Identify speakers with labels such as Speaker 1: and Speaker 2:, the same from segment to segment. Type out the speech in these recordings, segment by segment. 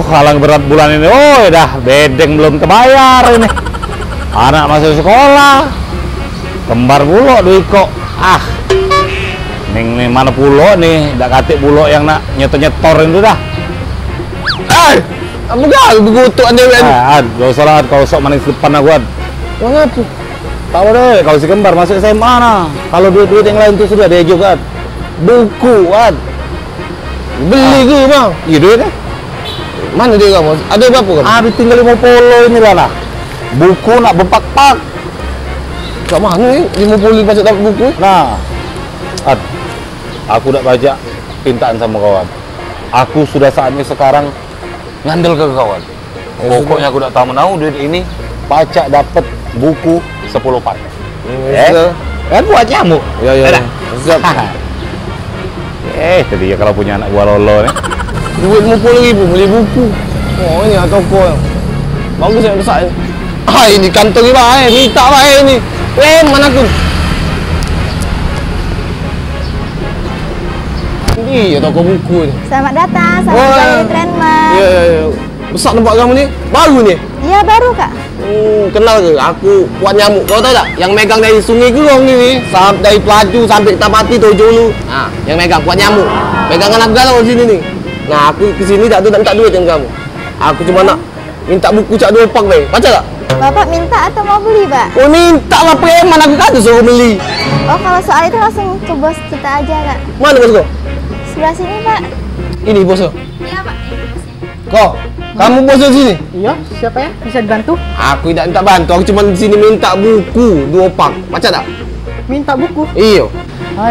Speaker 1: Halang berat bulan ini. Dah bedeng belum terbayar ini. Anak masuk sekolah. Kembar pulo duit kok. Ning mana pulo nih, dak katik pulo yang nak nyetor itu dah.
Speaker 2: Apa gal begutuk ande wen.
Speaker 1: Gak usah lah kau sok manis depan aku.
Speaker 2: Ngapa?
Speaker 1: Tahu deh, kau si kembar masuk SMA nah. Kalau duit-duit yang lain tuh sudah dia juga. Buku
Speaker 2: Beli ke bang?
Speaker 1: Iya duitnya.
Speaker 2: Mana dia kamu? Ada berapa kamu?
Speaker 1: Tinggal 50 ini lah. Buku nak berpak-pak.
Speaker 2: Kat mana ni? 50 pasal dapat buku?
Speaker 1: Nah, aku dah baca pintaan sama kawan. Aku sudah saatnya sekarang ngandel ke kawan. Pokoknya aku dah tahu duit ini baca dapat buku 10 pak. Kan buat nyamuk.
Speaker 2: Ya. Siap.
Speaker 1: Tadi ya kalau punya anak gua lolo nih.
Speaker 2: Duit 50.000 beli buku. Ini toko. Bagus yang besar ni. Ini kantong ni bang, minta bang ni. Mana aku? Ini toko buku ni.
Speaker 3: Selamat datang, selamat dari Trendmart.
Speaker 2: Ya. Besar tempat kamu ni? Baru ni?
Speaker 3: Ya, baru kak.
Speaker 2: Kenal ke? Aku kuat nyamuk. Kau tahu tak? Yang megang dari Sungai Gerong ni, dari Pelaju sampai Tapati Tojolu. Yang megang kuat nyamuk. Pegangan aku galau di sini ni. Nah, aku ke sini tak minta duit dengan kamu. Aku cuma nak minta buku cak 2 pak baik. Baca tak?
Speaker 3: Bapak minta atau mau beli, Pak?
Speaker 2: Minta lah preman, aku kata suruh beli.
Speaker 3: Kalau soal itu langsung ke bos kita aja, Kak.
Speaker 2: Mana bos kau?
Speaker 3: Sebelah sini, Pak.
Speaker 2: Ini bos kau?
Speaker 3: Iya, Pak.
Speaker 2: Kau? Kamu bos di sini?
Speaker 4: Iya, siapa ya? Bisa dibantu?
Speaker 2: Aku tidak minta bantu, aku cuma di sini minta buku 2 pak. Baca tak?
Speaker 4: Minta buku?
Speaker 2: Iya.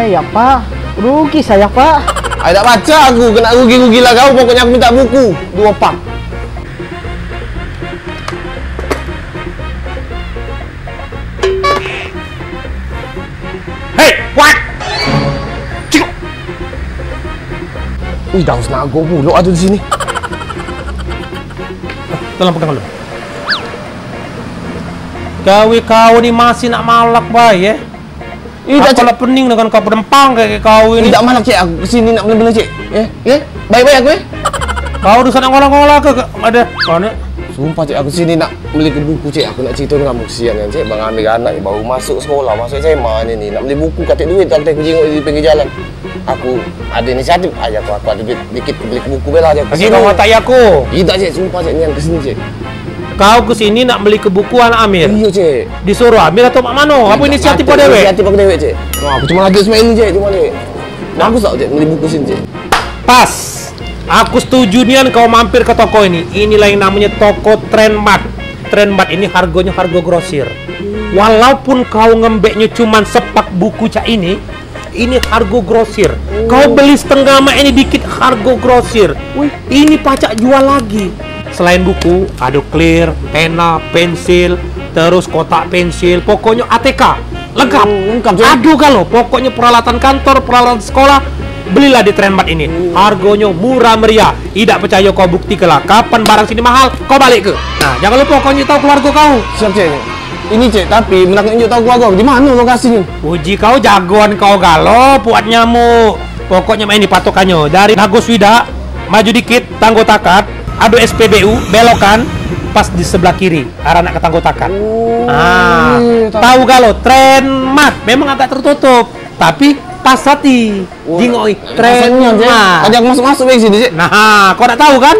Speaker 4: Ya Pak, rugi saya Pak.
Speaker 2: Tak baca aku, kena rugi-rugi lah kau. Pokoknya aku minta buku 2 pak.
Speaker 1: Hei, what?
Speaker 2: Cik. Dah usah aku pulak ada di sini.
Speaker 1: Tolong pegang dulu. Kau ni masih nak malak baik ya? Kalau pening dengan kau pedempang kayak kau ini.
Speaker 2: Tidak malak cik, aku kesini nak bela-bela cik. Baik-baik aku
Speaker 1: Kau udah sana ngolah-ngolah ke? Ada. Mana?
Speaker 2: Sumpah cik, aku sini nak beli ke buku cik. Aku nak cerita dengan kamu. Kesian kan cik, bang ambil anak ni baru masuk sekolah, masuk SMA ni. Nak beli buku, katik duit tak aku jenguk di pinggir jalan. Aku ada inisiatif. Aku ada duit dikit beli buku bela aja.
Speaker 1: Kasih kau matai aku.
Speaker 2: Tidak cik, sumpah cik, ni yang kesini cik.
Speaker 1: Kau kesini nak beli ke buku anak Amir?
Speaker 2: Iya cik.
Speaker 1: Disuruh Amir atau Mak Mano? Apa inisiatif kau dewek?
Speaker 2: Inisiatif aku dewek cik. Aku cuma lagi semua ini cik, cuma ni. Bagus tak cik beli buku sini cik?
Speaker 1: Pas. Aku setuju nian kau mampir ke toko ini. Inilah yang namanya toko Trendmart. Trendmart ini harganya harga grosir. Walaupun kau ngembeknya cuma sepak buku cak ini harga grosir. Kau beli setengah mak ini dikit harga grosir. Ini pacak jual lagi. Selain buku, ada clear, pena, pensil, terus kotak pensil, pokoknya ATK lengkap. Aduh kalau pokoknya peralatan kantor, peralatan sekolah, belilah di Trendmart ini. Harganya murah meriah. Tidak percaya kau buktikanlah. Kapan barang sini mahal, kau balik ke. Nah, jangan lupa kau tahu keluarga kau.
Speaker 2: Siap cik. Ini cik, tapi nak tunjuk tahu keluarga di mana lokasinya?
Speaker 1: Uji kau jagoan kau galau buat nyamuk. Pokoknya main ini patokannya dari Nagus Wida, maju dikit Tanggo Takat, ada SPBU, belokan pas di sebelah kiri arah nak ke Tanggo Takat. Tahu galau Trendmart memang agak tertutup, tapi pas hati jingoi Trendmart.
Speaker 2: Ajak masuk-masuk ke sini cik.
Speaker 1: Nah, kau nak tahu kan?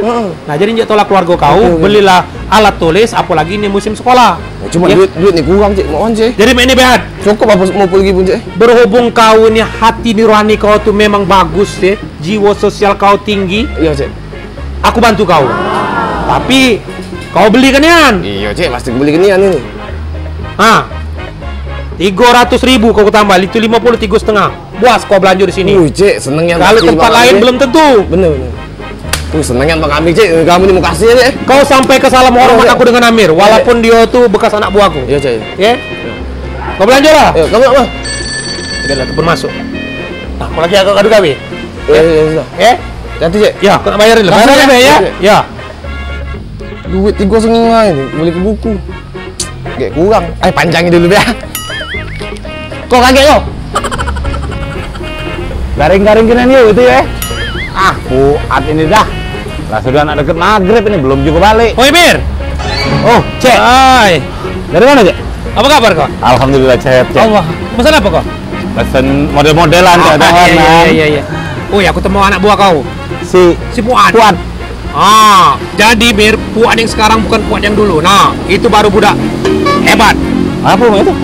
Speaker 1: Nah, jadi njek tolak keluarga kau, belilah alat tulis, apalagi ini musim sekolah.
Speaker 2: Cuma duit ni kurang cik, mohon cik.
Speaker 1: Jadi ini behat.
Speaker 2: Cukup apa mau pergi pun cik?
Speaker 1: Berhubung kau ini hati nurani kau tuh memang bagus ya, jiwa sosial kau tinggi.
Speaker 2: Iya cik.
Speaker 1: Aku bantu kau. Tapi kau beli kan Yan?
Speaker 2: Iya cik, pasti beli kenian ini.
Speaker 1: 300.000 kau tambah, itu 53,5. Puas kau belanja di sini.
Speaker 2: Cik, seneng yang
Speaker 1: kalau tempat lain belum tentu.
Speaker 2: Bener. Seneng yang Bang Amir cik, kamu ni mau kasih ya cik.
Speaker 1: Kau sampai ke salam hormat aku dengan Amir, walaupun dia tuh bekas anak buahku.
Speaker 2: Iya cik.
Speaker 1: Ya? Kau belanja lah.
Speaker 2: Ayo, kamu apa?
Speaker 1: Udah kebun masuk. Nah, kau lagi agak gaduh gawe.
Speaker 2: Sudah.
Speaker 1: Ya?
Speaker 2: Nanti cik.
Speaker 1: Ya, kau nak bayarin lah. Bayarin ya? Ya.
Speaker 2: Duit 3,5 ini, beli ke buku. Kayak kurang. Panjangin dulu ya. Kok kaget kau?
Speaker 1: Garing-garing kena yuk itu ya. Buat ini dah.
Speaker 5: Lah sudah anak deket maghrib ini belum juga balik.
Speaker 1: Oi Mir.
Speaker 5: Oh, Cek.
Speaker 1: Hai.
Speaker 5: Dari mana, Cek?
Speaker 1: Apa kabar kau?
Speaker 5: Alhamdulillah sehat, Cek.
Speaker 1: Allah. Pesan apa kau?
Speaker 5: Pesen model-modelan, Cek.
Speaker 1: Iya. Oh ya, aku temu anak buah kau.
Speaker 5: Si
Speaker 1: Fuad.
Speaker 5: Fuad.
Speaker 1: Ah, jadi Mir, Fuad yang sekarang bukan Fuad yang dulu. Nah, itu baru budak hebat.
Speaker 5: Apa itu?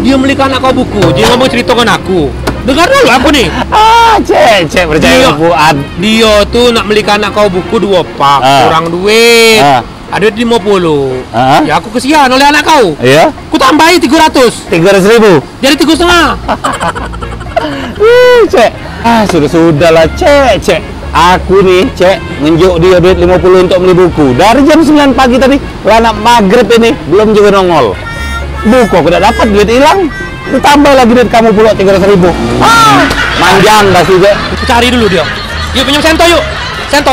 Speaker 1: Dia belikan anak kau buku. Dia ngomong ceritakan aku. Dengar dulu aku nih.
Speaker 5: Ah, Cek percaya
Speaker 1: Iya.
Speaker 5: Fuad.
Speaker 1: Dia tuh nak belikan anak kau buku 2 pak, kurang duit. Ada 50. Ya aku kesian oleh anak kau.
Speaker 5: Iya?
Speaker 1: Ku tambahin 300.
Speaker 5: 300.000.
Speaker 1: Jadi 3,5.
Speaker 5: Cek. Sudah lah, Cek. Aku nih, Cek, ngenjuk dia duit 50 untuk beli buku. Dari jam 9 pagi tadi, anak maghrib ini belum juga nongol. Buku aku udah dapat, duit hilang. Ditambah lagi duit kamu pula 300.000. Manjang dah sih, Cek.
Speaker 1: Cari dulu dia. Yuk pinjam sento yuk. Sento.